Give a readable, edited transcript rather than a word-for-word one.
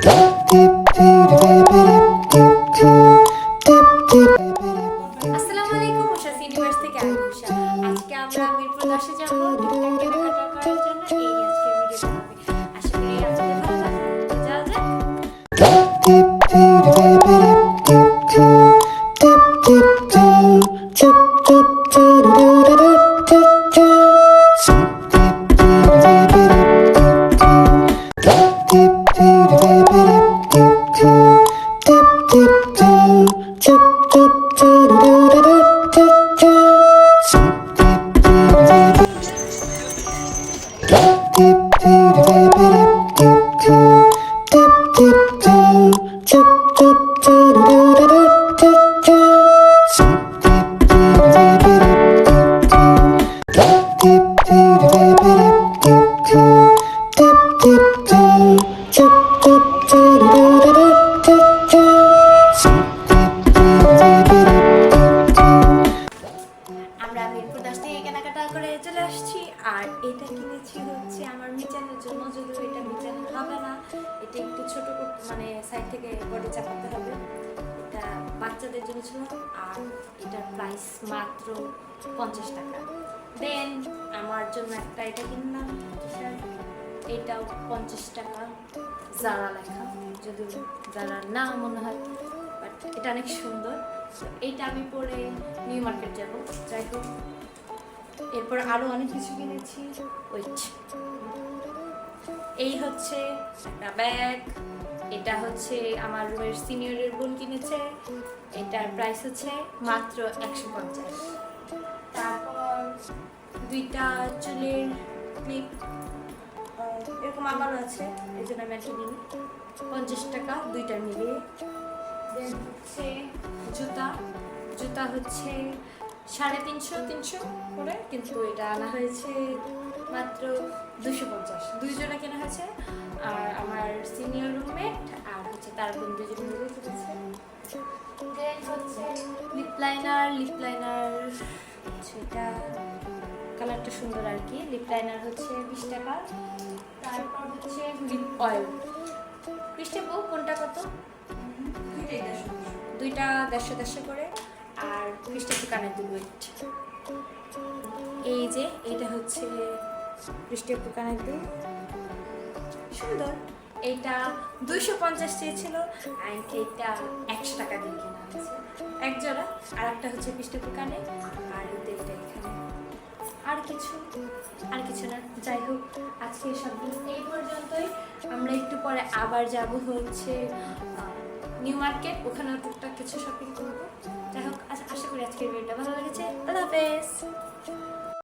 আসসালামু আলাইকুম, উষা ইউনিভার্স থেকে আমি উষা। আজকে আমরা মিরপুর 10-এ যাব টুকটাক কেনাকাটা করার জন্য। এই আজকে ভিডিওটা হবে। আশা করি আপনাদের ভালো লাগবে। যাওয়া যাক। আমরা মিরপুর 10 থেকে কেনাকাটা করে চলে আসছি। আর এটা কিনেছি হচ্ছে আমার মিজানের জন্য, যদিও এটা মিজানের হবে না, এটা একটু ছোট মানে সাইড থেকে বডি চাপাতে হবে। এটা বাচ্চাদের জন্য ছিল। আর এটার প্রাইস মাত্র 50 টাকা। দেন আমার জন্য একটা এটা কিনলাম, এটাও 50 টাকা, জারা লেখা, যদিও জারা না মনে হয়, বাট এটা অনেক সুন্দর। এইটা আমি পরে নিউ মার্কেট যাব। যাই হোক, এরপর আরো অনেক কিছু কিনেছি। ওয়েট, এই হচ্ছে একটা ব্যাগ। এটা হচ্ছে আমার রুমের সিনিয়রের বোন কিনেছে। এটার প্রাইস হচ্ছে মাত্র 150। তারপর দুইটা চুলের ক্লিপ, এরকম আমারও আছে, এই জন্য আমি একটা নিই। 50 টাকা দুইটা মিলিয়ে। দেন হচ্ছে জুতা। জুতা হচ্ছে 350 করে, কিন্তু এটা আনা হয়েছে মাত্র 250। দুইজনে কেনা হয়েছে। আর আমার সিনিয়র রুমমেট আর হচ্ছে তার বোন দুজন মিলে কিনেছে। দেন হচ্ছে লিপ লাইনার। সেটা কালারটা সুন্দর আর কি। লিপ লাইনার হচ্ছে 20 টাকা। তারপর হচ্ছে লিপ অয়েল। 20 টাকা। কোনটা কত? দুইটা 150 করে। আর 20 টাকা কানের দুল। ওয়েট, এই যে এইটা হচ্ছে 20 টাকা কানের দুল, সুন্দর। এইটা 250 চেয়েছিল, আর এইটা 100 টাকা দিয়ে কেনা হয়েছে এক জোড়া। আর একটা হচ্ছে 20 টাকা কানে। আর এটা এখানে আর কিছু না। যাই হোক, আজকে সবগুলো এই পর্যন্তই। আমরা একটু পরে আবার যাব হচ্ছে নিউ মার্কেট, ওখানে টুকটাক কিছু শপিং করবো। যাই হোক, আশা করি আজকের ভিডিওটা ভালো লেগেছে। আল্লাহ হাফেজ।